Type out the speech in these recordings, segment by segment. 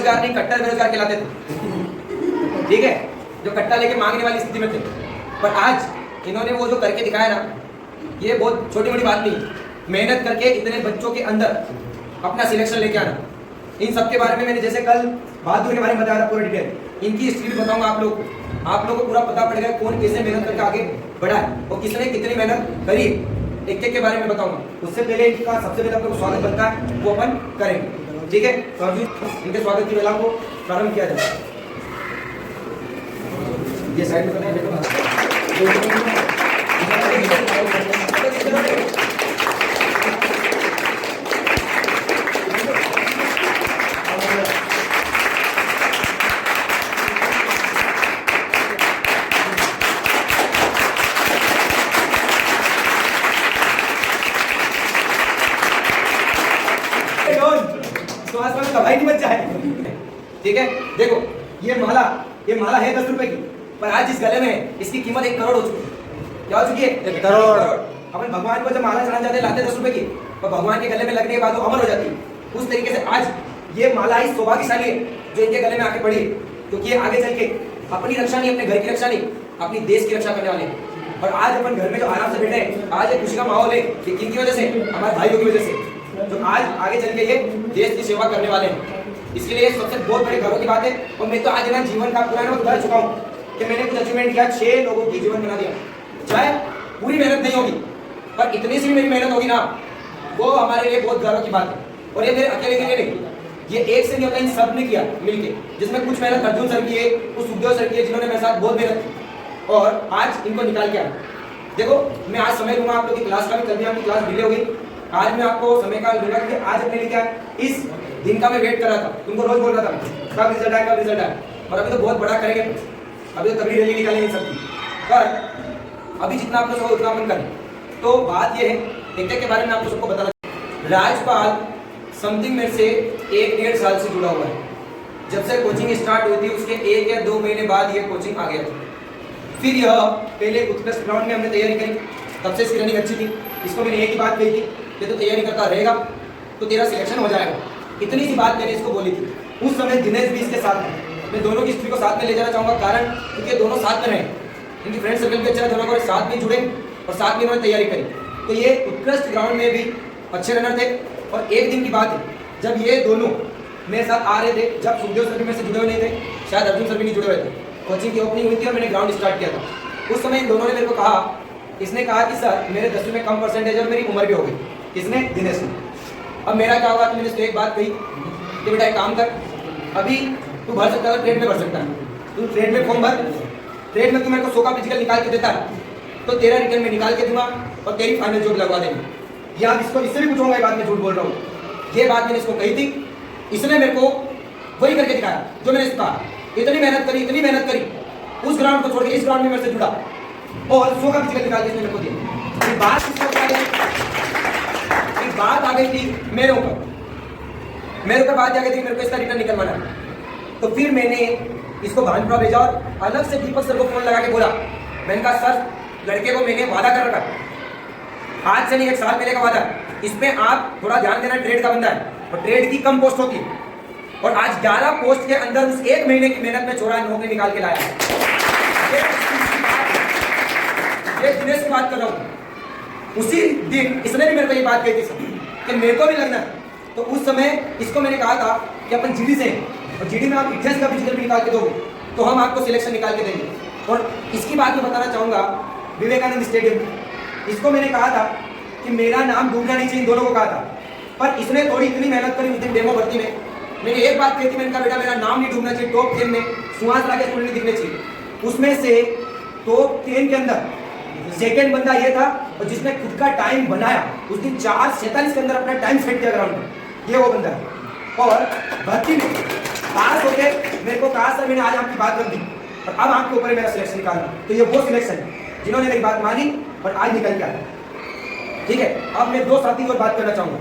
बेरोजगार नहीं, कट्टर बेरोजगार कहलाते थे, ठीक है, जो कट्टा लेके मांगने वाली स्थिति में थे। पर आज इन्होंने वो जो करके दिखाया ना, ये बहुत छोटी मोटी बात नहीं, मेहनत करके इतने बच्चों के अंदर अपना सिलेक्शन लेके आना। इन सब के बारे में मैंने जैसे कल बहादुर के बारे में बताया था पूरा डिटेल, इनकी हिस्ट्री भी बताऊंगा आप लोग को। आप लोगों को पूरा पता पड़ेगा कौन कैसे मेहनत करके आगे बढ़ा है और किसने कितनी मेहनत करी, एक एक के बारे में बताऊंगा। उससे पहले इनका सबसे पहले आपको स्वागत बनता है, वो अपन करेंगे, ठीक है। तो अभी इनके स्वागत की वेला को प्रारंभ किया जाए। ये साइड में कमाई नहीं बच जाए, ठीक है। देखो ये माला है 10 रुपए की, पर आज जिस गले में है इसकी कीमत 1 करोड़ हो चुकी है। क्या हो चुकी है? 1 करोड़। अपन भगवान को जब माला चढ़ाने जाते लाते 10 रुपए की, पर भगवान के गले में लगने के बाद वो अमर हो जाती है। उस तरीके से आज ये माला ही सौभाग्यशाली है जो इनके गले में आके पड़ी है, क्योंकि ये आगे चल के अपनी रक्षा नहीं, अपने घर की रक्षा नहीं, अपनी देश की रक्षा करने वाले हैं। और आज अपन घर में जो आराम से बैठे हैं, आज एक खुशी का माहौल है, किनकी वजह से? हमारे भाइयों की वजह से, जो आज आगे चल के ये देश की सेवा करने वाले हैं। इसके लिए सबसे बहुत बड़े गर्व की बात है। और मैं तो आज ना जीवन का पूरा उतार चुका हूँ कि मैंने कुछ अचीवमेंट किया, 6 लोगों की जीवन बना दिया। चाहे पूरी मेहनत नहीं होगी, पर इतनी सी मेरी मेहनत होगी ना, वो हमारे लिए बहुत गर्व की बात है। और ये मेरे अकेले के लिए नहीं, ये एक से नहीं होता, इन सब ने किया मिलके, जिसमें कुछ मेहनत अर्जुन सर की है, कुछ सुखदेव सर की है, जिन्होंने मेरे साथ बहुत मेहनत की और आज इनको निकाल के आया। देखो मैं आज समय लूंगा आप लोग की क्लास का भी, कभी आपकी क्लास डिले होगी, आज मैं आपको समय का दूंगा, क्योंकि आज अपने लिए क्या इस दिन का मैं वेट कर रहा था, तुमको रोज बोल रहा था कब रिजल्ट आए, कब रिजल्ट आए। और अभी तो बहुत बड़ा करेंगे, अभी तो तभी रैली निकालेंगे सबकी, पर अभी जितना आप लोग उतना अपन करें। तो बात ये है, एक के बारे में आपको सबको बताना। राजपाल समथिंग मेरे से 1-1.5 साल से जुड़ा हुआ है। जब से कोचिंग स्टार्ट हुई थी उसके 1 या 2 महीने बाद ये कोचिंग आ गया था। फिर यह पहले उत्कृष्ट ग्राउंड में हमने तैयारी करी, तब से इसकी रनिंग अच्छी थी। इसको मैंने एक ही बात कही थी कि तो तैयारी करता रहेगा तो तेरा सिलेक्शन हो जाएगा, इतनी सी बात मैंने इसको बोली थी। उस समय दिनेश भी इसके साथ है। मैं दोनों की हिस्ट्री को साथ में ले जाना चाहूँगा, कारण क्योंकि दोनों साथ में रहे, इनकी फ्रेंड सर्कल भी अच्छा है, दोनों को साथ में जुड़े और साथ में इन्होंने तैयारी करी। तो ये उत्कृष्ट ग्राउंड में भी अच्छे रनर थे। और एक दिन की बात है जब ये दोनों मेरे साथ आ रहे थे, जब सुखदेव सर भी मेरे से जुड़े हुए नहीं थे, शायद अर्जुन सर भी नहीं जुड़े हुए थे, कोचिंग की ओपनिंग हुई थी और मैंने ग्राउंड स्टार्ट किया था। उस समय इन दोनों ने मेरे को कहा, इसने कहा कि सर मेरे 10वीं में कम परसेंटेज और मेरी उम्र भी हो गई। किसने? दिनेश ने। अब मेरा क्या होगा कि मैंने इसको एक बात कही कि बेटा एक काम कर, अभी तू भर सकता है, ट्रेड में भर सकता है, तू ट्रेड में फॉर्म भर, ट्रेड में तू मेरे को 100 का फिजिकल निकाल के देता है तो तेरा रिटर्न में निकाल के दूंगा और तेरी फाइनल जॉब लगवा देंगे। या इसको इससे भी पूछूंगा, ये बात मैं झूठ बोल रहा हूँ, ये बात मैंने इसको कही थी, इसने मेरे को वही करके दिखाया जो मैंने इसको कहा। इतनी मेहनत करी, उस ग्राउंड को छोड़ के इस ग्राउंड में मेरे से जुड़ा और 100 का फिजिकल निकाल के इसने मेरे को दिया। ये बात किसको क्या है? बात आ गई थी मेरे ऊपर बात आ गई थी, मेरे को इसका रिटर्न निकलवाना। तो फिर मैंने इसको भानपुरा भेजा और अलग से दीपक सर को फोन लगा के बोला, मैंने कहा सर लड़के को मैंने वादा कर रखा, आज से नहीं 1 साल पहले का वादा, इसमें आप थोड़ा ध्यान देना, ट्रेड का बंदा है और ट्रेड की कम पोस्ट होती है। और आज 11 पोस्ट के अंदर उस 1 महीने की मेहनत में छोड़ा नौकरी निकाल के लाया। ये दिनेश की बात कर रहा हूँ। उसी दिन इसने भी मेरे को ये बात कही थी कि मेरे को भी लगना है। तो उस समय इसको मैंने कहा था कि अपन जीडी से और जीडी में आप 28 का फिजिकल भी निकाल के दोगे तो हम आपको सिलेक्शन निकाल के देंगे। और इसकी बात मैं बताना चाहूँगा, विवेकानंद स्टेडियम, इसको मैंने कहा था कि मेरा नाम डूबना नहीं चाहिए, इन दोनों को कहा था, पर इसने थोड़ी इतनी मेहनत करी उस दिन डेमो भर्ती में। मैंने एक बात कही थी, मैंने कहा बेटा मेरा नाम नहीं डूबना चाहिए, टॉप 10 में सुहास राकेश स्टूडेंट दिखने चाहिए। उसमें से टॉप 10 के अंदर सेकंड बंदा ये था और जिसने खुद का टाइम बनाया, उस दिन 4:47 के अंदर अपना टाइम सेट किया ग्राउंड में, ये वो बंदा है। और भर्ती में पास होके मेरे को कहा सर मैंने आज आपकी बात कर दी और अब आपके ऊपर मेरा सिलेक्शन निकालना। तो ये वो सिलेक्शन है जिन्होंने मेरी बात मानी और आज निकल के आया, ठीक है। अब मैं 2 साथी और बात करना चाहूँगा,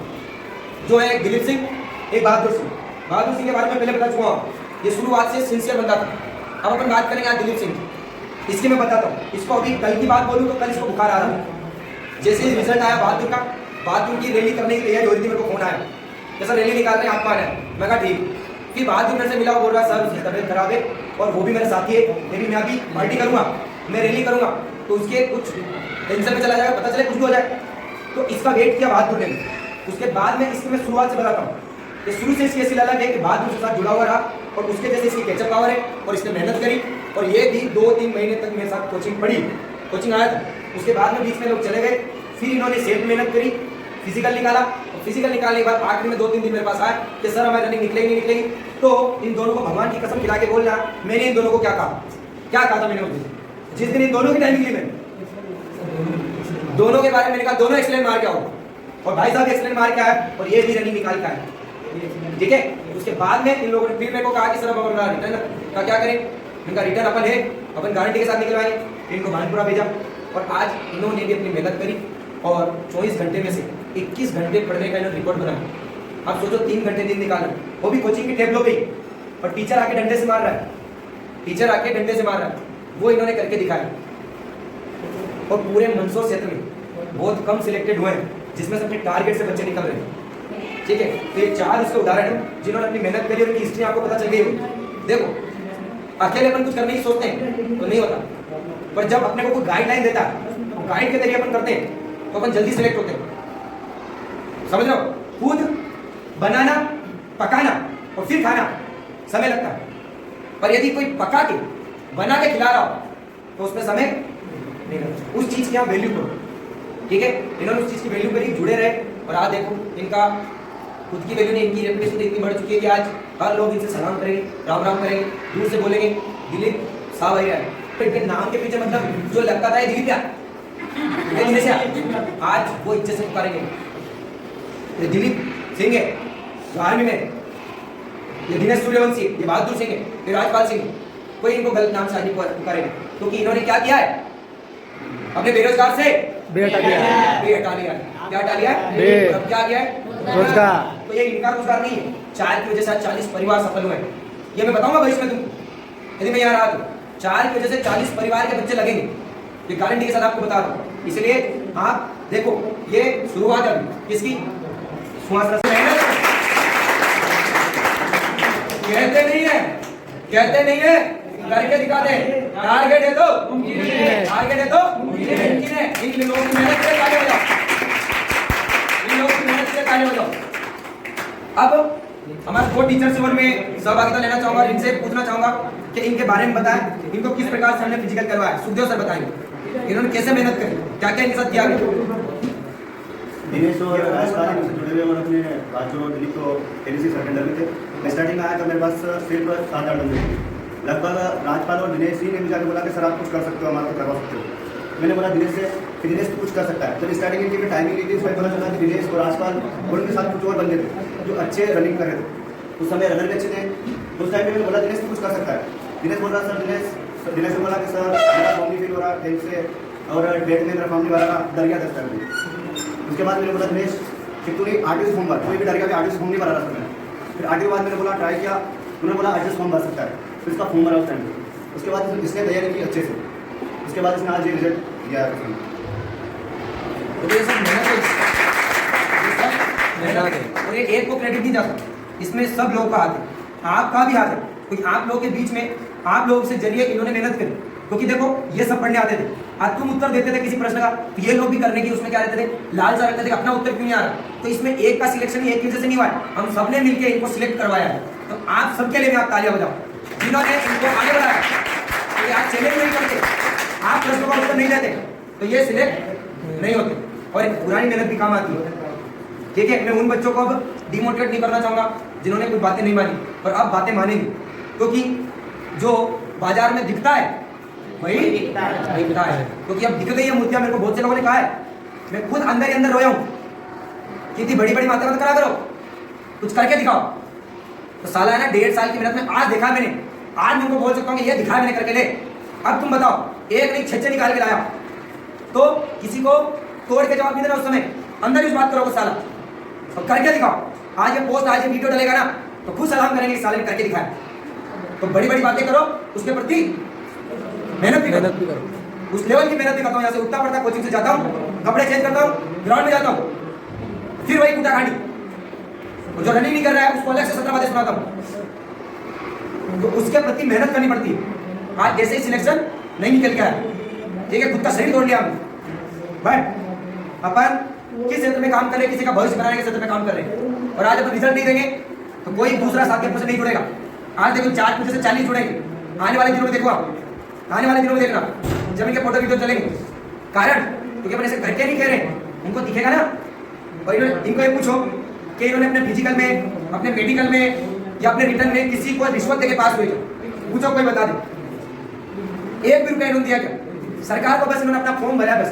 जो है दिलीप सिंह, एक बहादुर सिंह। बहादुर सिंह के बारे में पहले बता चुका हूँ, ये शुरुआत से सिंसियर बंदा था। अब अपन बात करेंगे आज दिलीप सिंह की। इसकी मैं बताता हूँ, इसको अभी कल की बात बोलूँ तो कल इसको बुखार आ रहा है। जैसे ही रिजल्ट आया बहादुर की रैली करने की तैयारी हो रही थी, मेरे को फोन आया कि सर रैली निकाल रहे हैं, आपको आना है। मैं कहा ठीक। फिर बाद में मेरे से मिला, वो बोल रहा सर उसकी तबीयत खराब है और वो भी मेरे साथी है, मेरी मैं अभी पार्टी करूँगा, मैं रैली करूँगा, तो उसके कुछ टेंशन में चला जाएगा, पता चले कुछ भी हो जाए। तो इसका वेट किया बहादुर ने। उसके बाद में इसकी मैं शुरुआत से बताता हूँ। ये शुरू से इसकी ऐसी ललक है कि बहादुर के साथ जुड़ा हुआ रहा और उसके जैसे इसकी कैचअप पावर है और इसने मेहनत करी और ये भी 2-3 महीने तक मेरे साथ कोचिंग पढ़ी, कोचिंग आया था। उसके बाद में बीच में लोग चले गए, फिर इन्होंने सेल्फ मेहनत करी, फिजिकल निकाला और फिजिकल निकालने के बाद आखिर में 2-3 दिन मेरे पास आए कि सर हमारी रनिंग निकलेगी नहीं निकलेगी। तो इन दोनों को भगवान की कसम खिला के बोलना, मैंने इन दोनों को क्या कहा था मैंने उस दिन, जिस दिन इन दोनों की टाइमिंग ली मैंने, दोनों के बारे में मैंने कहा दोनों एक्सीलेंट मार के आओ और भाई साहब एक्सीलेंट मार के आए और ये भी रनिंग निकाल के आए, ठीक है। उसके बाद में इन लोगों ने फिर मेरे को कहा कि सर अब हमारा रिटर्न का क्या करें। इनका रिटर्न अपन है, अपन गारंटी के साथ निकलवाएंगे। इनको भानपुरा भेजा और आज इन्होंने भी अपनी मेहनत करी और 24 घंटे में से 21 घंटे पढ़ने का इन्होंने रिकॉर्ड बनाया। आप सोचो 3 घंटे दिन निकालना, वो भी कोचिंग की टेबलों पे ही, और टीचर आके डंडे से मार रहा है, टीचर आके डंडे से मार रहा है, वो इन्होंने करके दिखाया। और पूरे मंदसौर क्षेत्र में बहुत कम सिलेक्टेड हुए हैं जिसमें से अपने टारगेट से बच्चे निकल रहे हैं, ठीक है। तो ये 4 उसके उदाहरण हैं जिन्होंने अपनी मेहनत करी और उनकी हिस्ट्री आपको पता चल गई होगी। देखो अकेले अपन कुछ करने की सोचते हैं तो नहीं होता, पर जब अपने को कोई गाइडलाइन देता है तो गाइड के जरिए अपन करते हैं तो अपन जल्दी सिलेक्ट होते हैं, समझ रहे हो। खुद बनाना, पकाना और फिर खाना समय लगता है, पर यदि कोई पका के बना के खिला रहा हो तो उसमें समय नहीं लगता। उस चीज की आप वैल्यू करो, ठीक है। इन्होंने उस चीज की वैल्यू करी, जुड़े रहे और आज देखो इनका खुद की वैल्यू नहीं, इनकी रेपुटेशन इतनी बढ़ चुकी है कि आज हर लोग इनसे सलाम करेंगे, राम राम करेंगे, दूर से बोलेंगे दिलीप साहब भैया। तो इनके नाम के पीछे मतलब जो लगता था दिलीप क्या दिनेश आज वो इज्जत से पुकारेंगे, ये दिलीप सिंह है जो आर्मी में, ये दिनेश सूर्यवंशी, ये बहादुर सिंह है, ये राजपाल सिंह, कोई इनको गलत नाम से आज पुकारेंगे क्योंकि इन्होंने क्या किया है, अपने बेरोजगार से बे हटा लिया, क्या हटा लिया, अब क्या किया है रोजगार। तो ये इनका रोजगार नहीं है, 4 की वजह से 40 परिवार सफल हुए। ये मैं बताऊंगा भविष्य में तुम यदि मैं यहाँ रहा तो 4 की वजह से 40 परिवार के बच्चे लगेंगे, ये गारंटी के साथ आपको बता रहा हूँ। इसलिए आप देखो ये शुरुआत है किसकी, कहते नहीं है करके दिखा दे। टारगेट है तो टारगेट है तो मुमकिन है। इन लोगों की मेहनत से ताली बजाओ, इन लोगों की मेहनत से ताली बजाओ। अब हमारे 2 टीचर्स से में सहभागिता लेना चाहूंगा, इनसे पूछना चाहूंगा कि इनके बारे में बताएं, इनको किस प्रकार से हमने फिजिकल करवाया। सुखदेव सर बताएंगे इन्होंने कैसे मेहनत करी, क्या क्या इनके साथ किया गया। दिनेश और राजपाल से जुड़े हुए और अपने बाजू और दिलीप को एनएससी सर्वेंडर में थे। मैं स्टार्टिंग में आया तो मेरे पास सिर्फ 7-8 बंदे थे। लगभग राजपाल और दिनेश ही ने मुझे आके बोला कि सर आप कुछ कर सकते हो, हमारा तो करवा सकते हो। मैंने बोला दिनेश से कि दिनेश तो कुछ कर सकता है। तो स्टार्टिंग इनकी टाइमिंग ली थी, इसमें पता चला कि दिनेश और राजपाल और उनके साथ कुछ और बंदे थे जो अच्छे रनिंग कर रहे थे। उस समय रनर भी अच्छे थे। उस टाइम में मैंने बोला दिनेश तो कुछ कर सकता है। दिनेश बोल रहा सर दिनेश ने बोला कि सर मेरा फॉर्म नहीं फिल हो रहा हेल्थ से और डेट में मेरा फॉर्म नहीं भरा, डर गया 10 टाइम। उसके बाद मैंने बोला दिनेश कि तूने आर्टिस्ट फॉर्म भर, कोई भी डर गया कि आर्टिस्ट फॉर्म नहीं भरा था मैंने। फिर आगे के बाद मैंने बोला ट्राई किया, उन्होंने बोला आर्टिस्ट फॉर्म भर सकता है, फिर इसका फॉर्म भरा उस टाइम। उसके बाद इसने तैयारी की अच्छे से, उसके बाद इसने आज ये रिजल्ट दिया है। तो ये सब मेहनत है और ये एक को क्रेडिट नहीं जा सकता, इसमें सब लोगों का हाथ है, आपका भी हाथ है, क्योंकि आप लोगों के बीच में आप लोगों से जरिए इन्होंने मेहनत करी। क्योंकि देखो ये सब पढ़ने आते थे, आज तुम उत्तर देते थे किसी प्रश्न का तो ये लोग भी करने की उसमें क्या रहते थे, लालसा रहते थे अपना उत्तर क्यों नहीं आ रहा। तो इसमें एक का सिलेक्शन एक की वजह से नहीं हुआ है, हम सबने मिलकर इनको सिलेक्ट करवाया है। तो आप सबके लिए आप तालियां बजाओ जिन्होंने इनको आगे बढ़ाया। तो आज चैलेंज नहीं करते, आप प्रश्नों का उत्तर नहीं देते तो ये सिलेक्ट नहीं होते और पुरानी मेहनत भी काम आती है, ठीक है। मैं उन बच्चों को अब डिमोटिवेट नहीं करना चाहूंगा जिन्होंने कोई बातें नहीं मानी और अब बातें मानेंगे, क्योंकि जो बाजार में दिखता है वही दिखता है। क्योंकि अब दिख गई है मूर्तियां, मेरे को बहुत से लोगों ने कहा है, मैं खुद अंदर ही अंदर रोया हूँ कि इतनी बड़ी बड़ी बातें मत करा करो, कुछ करके दिखाओ। तो साला है ना 1.5 साल की मेहनत में आज देखा मैंने, आज मैं उनको बोल सकता हूँ कि ये दिखा मैंने करके ले। अब तुम बताओ, एक नहीं 6 निकाल के लाया तो किसी को तोड़ के जवाब नहीं देना, उस समय अंदर ही उस बात करो साला और करके दिखाओ। आज ये पोस्ट, आज ये वीडियो डलेगा ना तो खुद सलाम करेंगे साले ने करके दिखाया। तो बड़ी बड़ी बातें करो, उसके प्रति मेहनत भी करो, उस लेवल की मेहनत भी करता हूँ। यहाँ से उठता पड़ता, कोचिंग से जाता हूँ, कपड़े चेंज करता हूँ, ग्राउंड में जाता हूँ, फिर वही कुटा खानी। और जो रनिंग नहीं कर रहा है उसको अलग से 17 बातें सुनाता हूँ। तो उसके प्रति मेहनत करनी पड़ती है। आज जैसे ही सिलेक्शन नहीं निकल के आया, ठीक है, खुद का शरीर तोड़ लिया हमने, बट अपन किस क्षेत्र में काम कर रहे हैं, किसी का भविष्य बनाने के क्षेत्र में काम कर रहे हैं, और आज अपन रिजल्ट नहीं देंगे तो कोई दूसरा साथी आपसे नहीं जुड़ेगा। आज देखो 4 पूछे से 40 जुड़ेंगे, आने वाले दिनों में देखो आप, आने वाले दिनों में देखना जब इनके फोटो वीडियो चलेंगे। कारण क्योंकि अपन ऐसे करके नहीं कह रहे, उनको दिखेगा ना। और इनको ये पूछो कि इन्होंने अपने फिजिकल में, अपने मेडिकल में या अपने रिटर्न में किसी को रिश्वत देके पास हुए क्या? पूछो, कोई बता दे। 1 भी रुपया इन्होंने दिया क्या? सरकार को बस इन्होंने अपना फॉर्म भरा बस,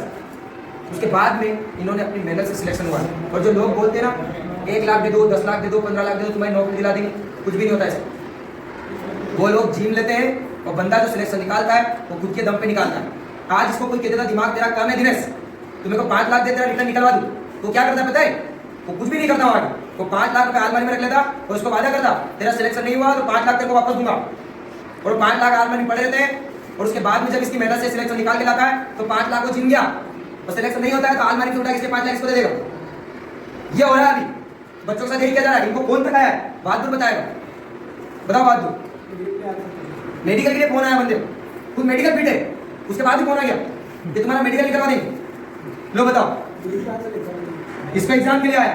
उसके बाद में इन्होंने अपनी मेहनत से सिलेक्शन हुआ। और जो लोग बोलते हैं ना 1 लाख दे दो, 10 लाख दे दो, 15 लाख दे दो, तुम्हारी नौकरी दिला देंगे, कुछ भी नहीं होता ऐसा। वो लोग जीम लेते हैं और बंदा जो सिलेक्शन निकालता है वो खुद के दम पे निकालता है। आज इसको कोई कहता था दिमाग तेरा काम है दिनेश, तुम्हें को 5 लाख दे तेरा रिटर्न निकलवा दूं, तो क्या करता पता है? वो कुछ भी नहीं करता आगे, वो 5 लाख रुपए अलमारी में रख लेता और उसको वादा करता तेरा सिलेक्शन नहीं हुआ तो 5 लाख तेरे को वापस दूंगा। और 5 लाख अलमारी में पड़े रहते हैं, और उसके बाद में जब इसकी मेहनत से सिलेक्शन निकाल के लाता है तो 5 लाख वो छीन गया, और सिलेक्शन नहीं होता है तो अलमारी से उठा के इसके 5 लाख इसको दे देगा। ये हो रहा है अभी बच्चों के साथ, यही किया जा रहा है। इनको कौन बताया है? बहादुर बताएगा, बताओ बहादुर। मेडिकल के लिए फोन आया बंदे, खुद मेडिकल फिट है, उसके बाद भी फोन आ गया कि तुम्हारा मेडिकल निकलवा देंगे। लो बताओ, इसका एग्जाम के लिए आया।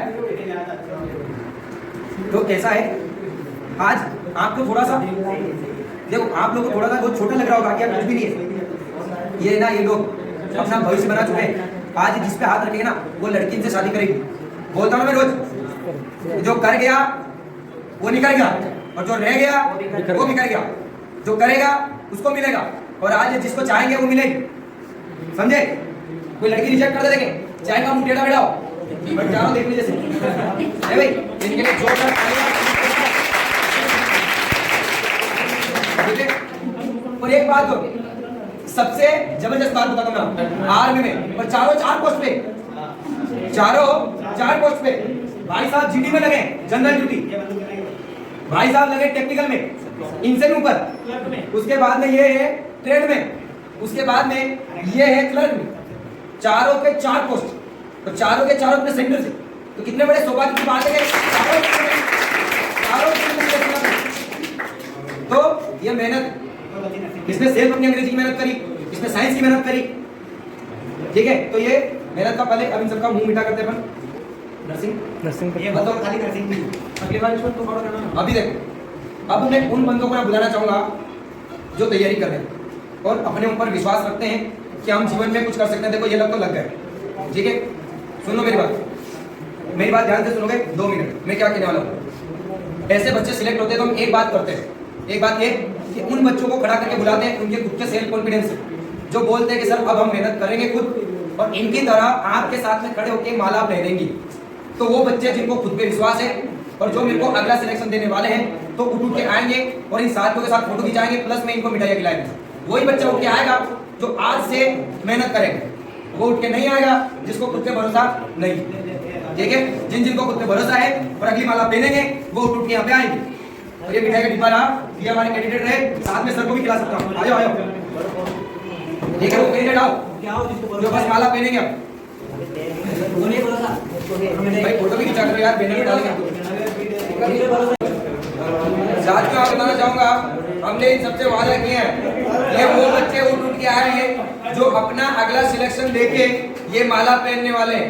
तो कैसा है आज आपको थोड़ा सा देखो, आप लोगों को थोड़ा सा बहुत छोटा लग रहा होगा कि आप कुछ भी नहीं है। ये ना, ये लोग अपना भविष्य बना चुके हैं। आज जिस पे हाथ रखेंगे ना वो लड़की से शादी करेगी, बोलता हूँ मैं रोज। जो कर गया वो निकल गया, और जो रह गया वो निकल गया। जो करेगा उसको मिलेगा, और आज जिसको चाहेंगे वो मिलेगी, समझे? कोई लड़की रिजेक्ट कर देंगे, चाहेगा मुंह टेढ़ा बेढ़ा हो, बट जाओ देखने जैसे है भाई। इनके लिए जोरदार ठीक है। और एक बात हो, सबसे जबरदस्त बात बताता हूँ मैं, आर्मी में और चारों 4 पोस्ट पे, चारों 4 पोस्ट पे भाई साहब जीडी में लगे, जनरल ड्यूटी, भाई साहब लगे टेक्निकल में, इनसे भी ऊपर, उसके बाद में ये है ट्रेड में, उसके बाद में ये है क्लर्क में। चारों के 4 पोस्ट, तो चारों के चारों अपने सेंटर से, तो कितने बड़े सौभाग्य की बात है कि चारों तो ये मेहनत, इसने सेल्फ अपनी अंग्रेजी की मेहनत करी, इसने साइंस की मेहनत करी, ठीक है। तो ये मेहनत का पहले अब इन सबका मुंह मीठा करते हैं अपन। नर्सिंग ये बताओ, खाली नर्सिंग की अगली बार इसको तो फॉलो करना। अभी देखो, अब मैं उन बंदों को मैं बुलाना चाहूंगा जो तैयारी कर रहे हैं और अपने ऊपर विश्वास रखते हैं कि हम जीवन में कुछ कर सकते हैं। देखो ये लग तो लग गए, ठीक है। सुन लो मेरी बात ध्यान से सुनोगे 2 मिनट, मैं क्या कहने वाला हूँ। ऐसे बच्चे सिलेक्ट होते हैं तो हम एक बात करते हैं, एक बात ये कि उन बच्चों को खड़ा करके बुलाते हैं उनके खुद के सेल्फ कॉन्फिडेंस से, जो बोलते हैं कि सर अब हम मेहनत करेंगे खुद, और इनकी तरह आपके साथ में खड़े होकर माला पहनेंगी। तो वो बच्चे जिनको खुद पे विश्वास है और जो मेरे को अगला सिलेक्शन देने वाले हैं, तो उठ के आएंगे और इन साथियों के साथ फोटो खिंचाएंगे, प्लस में इनको मिठाई खिलाएंगे। वही बच्चा उठ के आएगा जो आज से मेहनत करेंगे, वो उठ के नहीं आएगा जिसको खुद पे भरोसा नहीं, ठीक है। जिनको खुद पे भरोसा है और अगली माला पहनेंगे वो उठ के यहाँ पे आएंगे। और ये मिठाई का डिब्बा रहा, ये हमारे कैंडिडेट रहे, साथ में सर को भी खिला सकता हूँ। आ जाओ ठीक है, वो कैंडिडेट आओ जो बस माला पहनेंगे। अब भाई फोटो भी खिंचा करो यार, बैनर में डालेंगे। साथियों आप बताना चाहूंगा, हमने इन सबसे वादा किए हैं, ये वो बच्चे उठ के आए हैं जो अपना अगला सिलेक्शन लेके ये माला पहनने वाले हैं।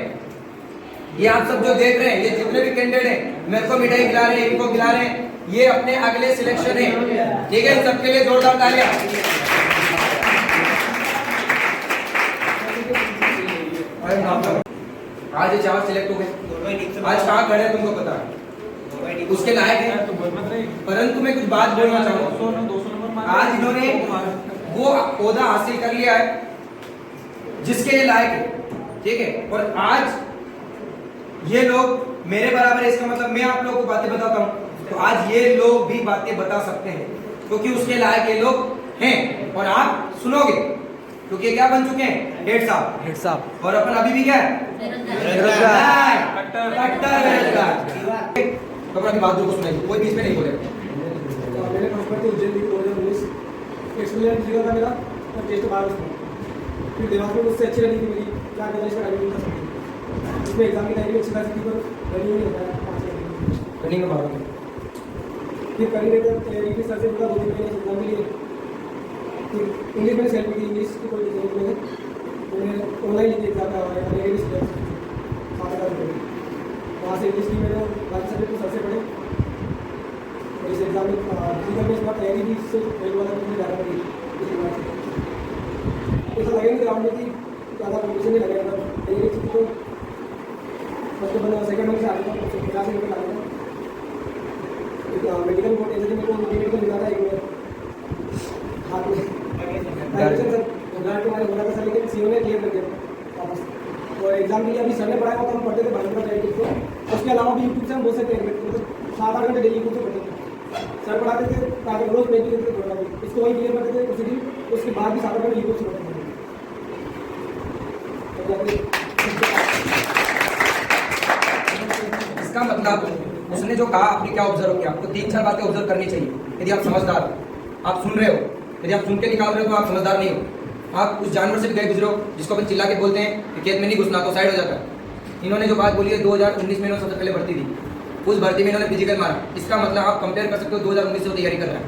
ये आप सब जो देख रहे हैं, ये जितने भी कैंडिडेट हैं, मेरे को मिठाई खिला रहे हैं, इनको खिला रहे हैं, ये अपने अगले सिलेक्शन है, ठीक है। इन सबके लिए जोरदार तालियां। आज ये 4 सिलेक्ट हो गए, आज कहाँ खड़े हैं तुमको पता है, उसके लायक है। परंतु मैं कुछ बात बोलना चाहूंगा, आज इन्होंने वो ओहदा हासिल कर लिया है जिसके लिए लायक है, ठीक है। और आज ये लोग मेरे बराबर है, इसका मतलब मैं आप लोगों को बातें बताता हूँ, तो आज ये लोग भी बातें बता सकते हैं क्योंकि उसके लायक ये लोग हैं। और आप सुनोगे क्योंकि क्या बन चुके हैं, हेड साहब, और अपन अभी भी क्या है, बेरोजगार, कट्टर बेरोजगार। तो अपनी बात को सुनेंगे, कोई बीच में नहीं बोलेगा। मैंने प्रॉपर्टी उज्जैन की 2019 एक्सपीरियंस लिया था मेरा, और टेस्ट 12 फिर दिमाग में मुझसे अच्छी रही थी मेरी, क्या कहता है इसका रनिंग कर सकती, इसमें एग्जाम की तैयारी अच्छी खासी थी पर रनिंग नहीं होता है। 5 रनिंग में 12 फिर कर ही रहे थे इंग्लिश सर से बोला 2 दिन पहले एग्जाम के लिए, फिर इंग्लिश मैंने सेलेक्ट की, इंग्लिश की कोई टेंशन नहीं, मैंने ऑनलाइन लिखी एग्जाम का इंग्लिश 7,000 रुपये, वहाँ से इंग्लिश की मैंने बाकी सब्जेक्ट को सर से पढ़े, और इस एग्जाम में फिजिकल में इस बार तैयारी भी इससे पहले वाला मुझे ज़्यादा पड़ी, इसके बाद से ऐसा लगे नहीं ग्राउंड में कि ज़्यादा कॉम्पिटिशन नहीं लगेगा था, तैयारी की तो फर्स्ट बंदा सेकंड नंबर से आ गया था, 50 नंबर आ गया था। मेडिकल बोर्ड ऐसे मेरे को मेडिकल मिला था एक बार हाथ में डायरेक्शन सर घबराहट के मारे बोला था सर, लेकिन सीओ ने क्लियर कर दिया वापस। तो एग्जाम के लिए अभी सर ने पढ़ाया हुआ था, हम पढ़ते थे भाई का टाइम को, उसके अलावा भी यूट्यूब से हम बोल सकते हैं मतलब 7-8 घंटे डेली यूट्यूब से पढ़ते थे, सर पढ़ाते थे ताकि रोज पेज देते थे थोड़ा भी, इसको वही क्लियर करते थे प्रोसीडिंग, उसके बाद भी 7-8 घंटे यूट्यूब से पढ़ते थे। इसका मतलब उसने जो कहा आपने क्या ऑब्जर्व किया, आपको 3-4 बातें ऑब्जर्व करनी चाहिए यदि आप समझदार हो, आप सुन रहे हो, यदि आप सुन के निकाल रहे हो तो आप समझदार नहीं हो। आप उस जानवर से भी गए गुजरो जिसको अपन चिल्ला के बोलते हैं कि खेत में नहीं घुसना तो साइड हो जाता है। इन्होंने जो बात बोली है 2019 में इन्होंने सबसे पहले भर्ती दी, उस भर्ती में इन्होंने फिजिकल मारा, इसका मतलब आप कंपेयर कर सकते हो 2019 से तैयारी कर रहा है,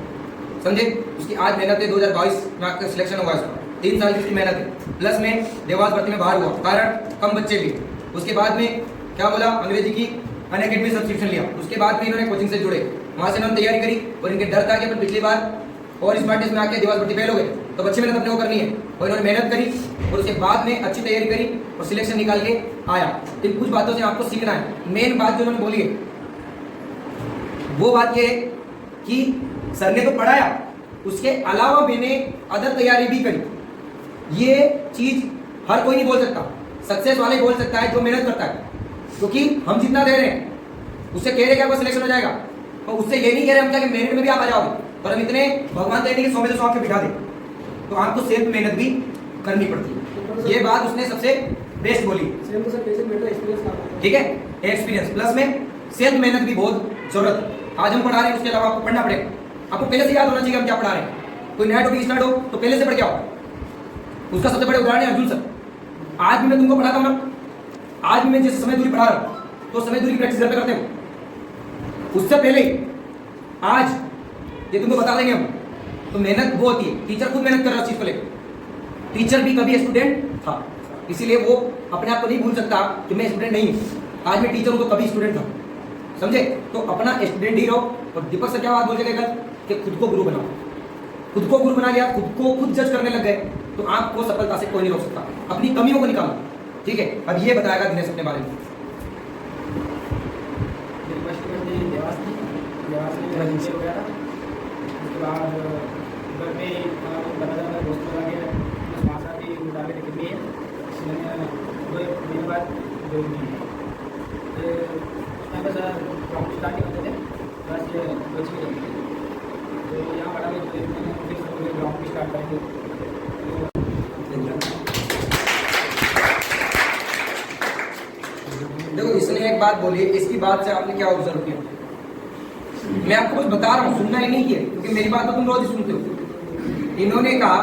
समझे। उसकी आज मेहनत है, 2022 में आपका सिलेक्शन हुआ इसका, 3 साल की उसकी मेहनत है, प्लस में देवास भर्ती में बाहर हुआ, कारण कम बच्चे भी। उसके बाद में क्या बोला, अंग्रेजी की अनअकैडमी सब्सक्रिप्शन लिया, उसके बाद में इन्होंने कोचिंग से जुड़े, वहाँ से इन्होंने तैयारी करी और इनके डर था कि अपन पिछली बार और इस टेस्ट में आके देवास भर्ती फेल हो गए, तो अच्छी मेहनत अपने को करनी है, और इन्होंने मेहनत करी और उसके बाद में अच्छी तैयारी करी और सिलेक्शन निकाल के आया। इन कुछ बातों से आपको सीखना है। मेन बात जो उन्होंने बोली है वो बात ये है कि सर ने तो पढ़ाया, उसके अलावा मैंने अदर तैयारी भी करी। ये चीज हर कोई नहीं बोल सकता, सक्सेस वाले बोल सकता है जो मेहनत करता है, क्योंकि हम जितना दे रहे हैं उससे कह रहे कि आपका सिलेक्शन हो जाएगा, और उससे ये नहीं कह रहे हम क्या कि मेरिट में भी आप आ जाओगे, पर हम इतने भगवान देने के 100 में से 100 आपके बिठा दें, तो आपको सेल्फ मेहनत भी करनी पड़ती है। ये बात उसने सबसे बेस्ट बोली, ठीक है। एक्सपीरियंस प्लस में सेल्फ मेहनत भी बहुत जरूरत है। आज हम पढ़ा रहे हैं, उसके अलावा आपको पढ़ना पड़ेगा, आपको पहले से याद होना चाहिए हम क्या पढ़ा रहे हैं। कोई नया टॉपिक स्टार्ट हो तो पहले से पढ़ के आओ। उसका सबसे बड़े उदाहरण है अर्जुन सर। आज भी मैं तुमको पढ़ाता हूँ ना, आज भी मैं जिस समय दूरी पढ़ा रहा हूँ तो समय दूरी की प्रैक्टिस घर पे करते हो, उससे पहले आज ये तुमको बता देंगे हम। तो मेहनत वो होती है, टीचर खुद मेहनत कर रहा है उस चीज को लेकर, टीचर भी कभी स्टूडेंट था, इसीलिए वो अपने आप को नहीं भूल सकता कि मैं स्टूडेंट नहीं हूँ। आज मैं टीचर हूँ तो कभी स्टूडेंट था, समझे। तो अपना स्टूडेंट ही रहो। और दीपक सर क्या बात बोल के गए कि खुद को गुरु बनाओ, खुद को गुरु बना लिया, खुद को खुद जज करने लग गए तो आपको सफलता से कोई नहीं रोक सकता। अपनी कमियों को निकालो, ठीक है। अब ये बताएगा दिनेश अपने बारे में। उसके बाद घर पे बना जाना दोस्तों लगे वहाँ से भी मुताबिक कितनी है, इसलिए 2 महीने बाद जो बस प्रॉब्लम स्टार्ट नहीं करते थे, बस ये कोचिंग करते थे। तो यहाँ पढ़ा में फिर ग्राउंड भी स्टार्ट करेंगे। देखो इसने एक बात बोली, इसकी बात से आपने क्या ऑब्जर्व किया? मैं आपको कुछ बता रहा हूँ, सुनना ही नहीं किया, क्योंकि मेरी बात तो तुम रोज ही सुनते हो। इन्होंने कहा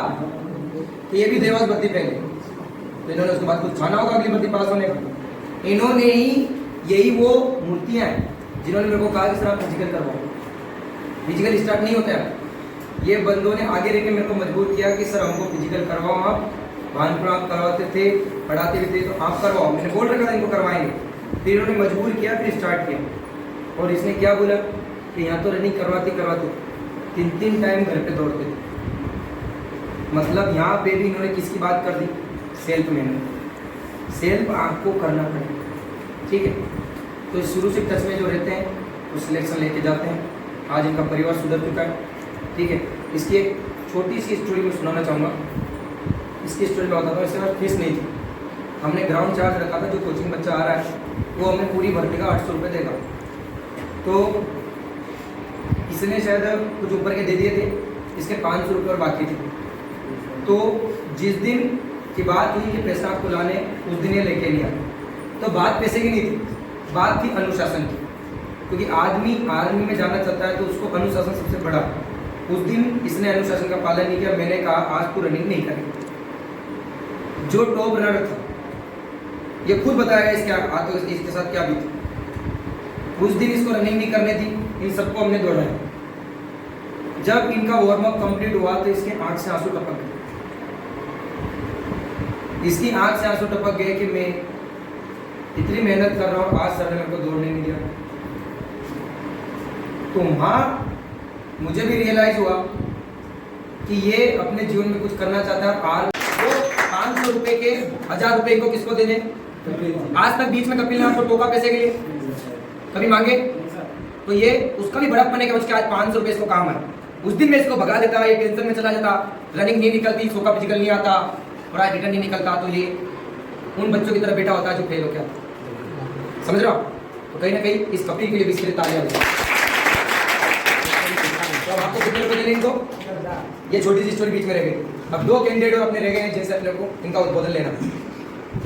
कि ये भी देवास भर्ती पहले, तो इन्होंने उसके बाद कुछ खाना होगा अगली भर्ती पास होने का। इन्होंने ही यही वो मूर्तियां हैं जिन्होंने मेरे को कहा कि सर आप फिजिकल करवाओ, फिजिकल स्टार्ट नहीं होता है। ये बंदों ने आगे रह के मेरे को मजबूर किया कि सर हमको फिजिकल करवाओ, आप भानपुर आप करवाते थे, पढ़ाते भी थे, तो आप करवाओ। मैंने बोल रखा था इनको करवाएंगे, फिर इन्होंने मजबूर किया, फिर स्टार्ट किया। और इसने क्या बोला कि यहाँ तो रनिंग करवाते 3 टाइम घर पे दौड़ते थे। मतलब यहाँ पे भी इन्होंने किसकी बात कर दी? सेल्फ मेहनत, सेल्फ आपको करना पड़ेगा, ठीक है। तो शुरू से टच में जो रहते हैं वो सिलेक्शन लेके जाते हैं। आज इनका परिवार सुधर चुका है, ठीक है। इसकी एक छोटी सी स्टोरी मैं सुनाना चाहूँगा। इसकी स्टोरी में बताता हूँ, इससे फीस नहीं थी, हमने ग्राउंड चार्ज रखा था। जो कोचिंग बच्चा आ रहा है वो हमें पूरी भर्ती का 800 रुपये देगा, तो इसने शायद कुछ ऊपर के दे दिए थे, इसके 500 रुपये और बाकी थे। तो जिस दिन की बात हुई कि पैसा आपको लाने, उस दिन ये लेके लिया। तो बात पैसे की नहीं थी, बात थी अनुशासन की, क्योंकि आदमी आर्मी में जाना चाहता है तो उसको अनुशासन सबसे बड़ा। उस दिन इसने अनुशासन का पालन नहीं किया। मैंने कहा आज तू रनिंग नहीं करेगी। जो टॉप रनर था ये खुद बताएगा इसके साथ क्या भी था। उस दिन इसको रनिंग नहीं करनी थी, इन सबको हमने दौड़ाया। जब इनका वार्म अप कंप्लीट हुआ तो इसके आंख से आंसू टपक गए। इसकी आंख से आंसू टपक गए कि मैं इतनी मेहनत कर रहा हूँ, आज सर ने मेरे को दौड़ने नहीं दिया। तो वहाँ मुझे भी रियलाइज हुआ कि ये अपने जीवन में कुछ करना चाहता है। और वो 500 रुपए के 1000 रुपए को किसको देने? आज तक बीच में कपिल ने आपको टोका पैसे के लिए कभी मांगे? तो ये उसका भी बड़प्पन है कि उसके आज 500 रुपए इसको काम है। उस दिन मैं इसको भगा देता, ये टेंशन में चला जाता, रनिंग नहीं निकलती, सो का फिजिकल नहीं आता और आज रिटर्न नहीं निकलता, तो ये उन बच्चों की तरह बेटा होता है जो फेल हो गया। समझ रहा हो? तो कहीं ना कहीं इस कपिल के लिए भी इसके लिए तालियां बजाओ। तो अब आपको कितने रुपए देने इनको? ये छोटी सी स्टोरी बीच में रह गई। अब 2 कैंडिडेट और अपने रह गए हैं जिनसे अपने को इनका उद्बोधन लेना।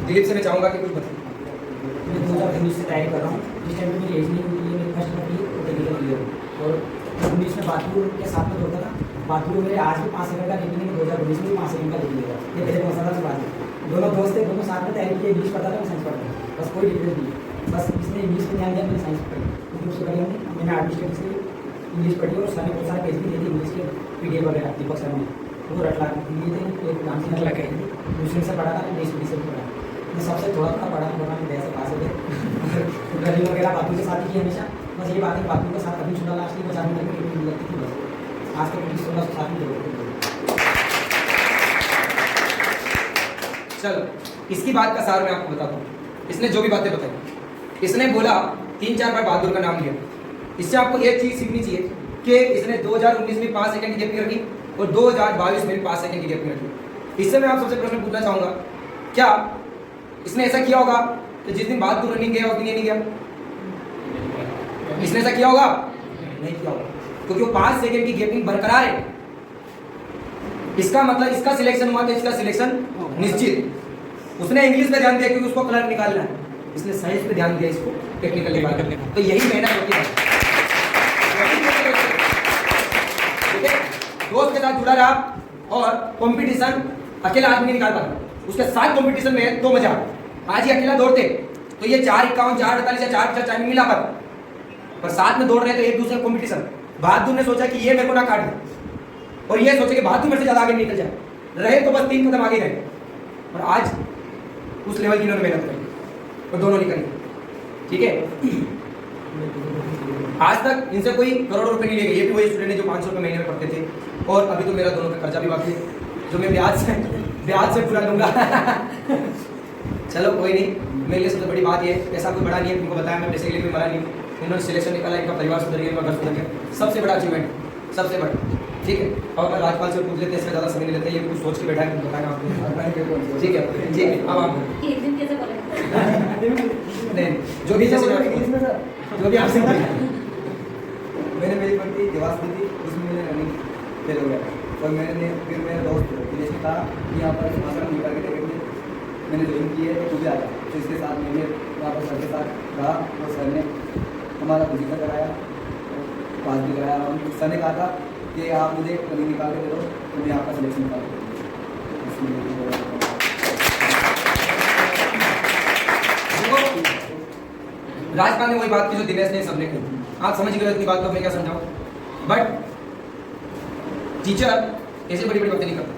दिलीप से मैं चाहूंगा कि कुछ बताएं। मैं 2019 से तैयारी कर रहा हूँ। जिस टाइम पे मेरी एज नहीं हुई, मेरी फर्स्ट में टेक्निकल क्लियर और 2019 में बाथरूम के साथ में होता था। बाथरूम मेरे आज भी 5 सेकंड का टेक्निक है, 2019 में 5 सेकंड का टेक्निक है। ये पहले बहुत सारा से बात है। दोनों दोस्त थे, दोनों साथ में तैयारी की। इंग्लिश पढ़ता था, मैं साइंस पढ़ता था, बस कोई डिफरेंस नहीं। बस इसने इंग्लिश में ध्यान दिया, मैंने साइंस पढ़ी। क्योंकि उससे पढ़ी मैंने आर्ट स्टडीज से इंग्लिश पढ़ी और सारे बहुत सारे पेज भी दिए थे इंग्लिश के PDF वगैरह दीपक सर ने। वो रटला के दिए थे, एक नाम से रटला के दूसरे से पढ़ा था, देश विदेश से भी पढ़ा। मैं सबसे थोड़ा पढ़ा मैं दया से पास हो गए। रनिंग वगैरह बातों के साथ ही की हमेशा। बस ये बात है, बातों के साथ कभी छुड़ा लास्ट की बस आदमी लगती थी। बस आज तक 16 साल में चलो इसकी बात का सार मैं आपको बताता हूँ। इसने जो भी बातें बताई, इसने बोला 3-4 बार बहादुर का नाम लिया। इससे आपको एक चीज सीखनी चाहिए कि इसने 2019 में 5 सेकंड की गैप रखी और 2022 में भी 5 सेकंड की गैप रखी। इससे मैं आप सबसे प्रश्न पूछना चाहूंगा, क्या इसने ऐसा किया होगा कि जिस दिन बहादुर रनिंग गया उस दिन ये नहीं गया? इसने ऐसा किया होगा? नहीं किया होगा, क्योंकि वो 5 सेकंड की गैपिंग बरकरार है। इसका मतलब इसका सिलेक्शन हुआ तो इसका सिलेक्शन निश्चित। उसने इंग्लिश पे ध्यान दिया क्योंकि उसको क्लर्क निकालना है, इसने साइंस पे ध्यान दिया, इसको टेक्निकल निकालना है। तो यही मेहनत होती है। ठीक है, दोस्त के साथ जुड़ा रहा और कंपटीशन अकेला आदमी नहीं निकाल पाता, उसके साथ कंपटीशन में तो मजा। आज ये अकेला दौड़ते तो ये 4:51, 4:48 या 4:50 टाइम मिला पर साथ में दौड़ रहे तो एक दूसरे का कंपटीशन। बहादुर ने सोचा कि ये मेरे को ना काट दे और ये सोचे कि बहादुर मेरे से ज्यादा आगे निकल जाए, रहे तो बस 3 कदम आगे गए। और आज उस लेवल की इन्होंने मेहनत करी और दोनों ने करी। ठीक है, आज तक इनसे कोई करोड़ों रुपए नहीं ले गए। ये भी वही स्टूडेंट है जो 500 रुपए महीने में पढ़ते थे और अभी तो मेरा दोनों का खर्चा भी बाकी है जो मैं ब्याज से पूरा दूंगा। चलो कोई नहीं, मेरे लिए सबसे बड़ी बात ये ऐसा कोई बड़ा नहीं है, तुमको बताया मैं पैसे के लिए भी मरा नहीं। उन्होंने सिलेक्शन निकाला, इनका परिवार सुधर गया, इनका घर सुधर गया, सबसे बड़ा अचीवमेंट, सबसे बड़ा। ठीक है, और मैं राजपाल से पूछ लेते हैं, इसमें ज़्यादा समय नहीं लेते, ये कुछ सोच के बैठा है, बताएगा आपको। ठीक है, ठीक है, अब आप नहीं जो भी जैसे जो भी आपसे मैंने मेरी पढ़ती देवास दी थी, उसमें मैंने रनिंग फेल हो गया और मैंने फिर मेरे दोस्त दिनेश ने कहा कि यहाँ पर भाषण निकाल के देखेंगे, मैंने ज्वाइन की है तो तू भी आ जा। तो इसके साथ मैंने वहाँ पर सर के साथ रहा और सर ने हमारा फिजिकल कराया, पास भी कराया। और सर ने कहा था कि आप मुझे रनिंग निकाल के दे दो तो मैं आपका सिलेक्शन निकाल दूँ। राजपाल ने वही बात की जो दिनेश ने सबने की। आप समझ गए इतनी बात, तो मैं क्या समझाऊं। बट टीचर ऐसे बड़ी बड़ी बातें नहीं करता।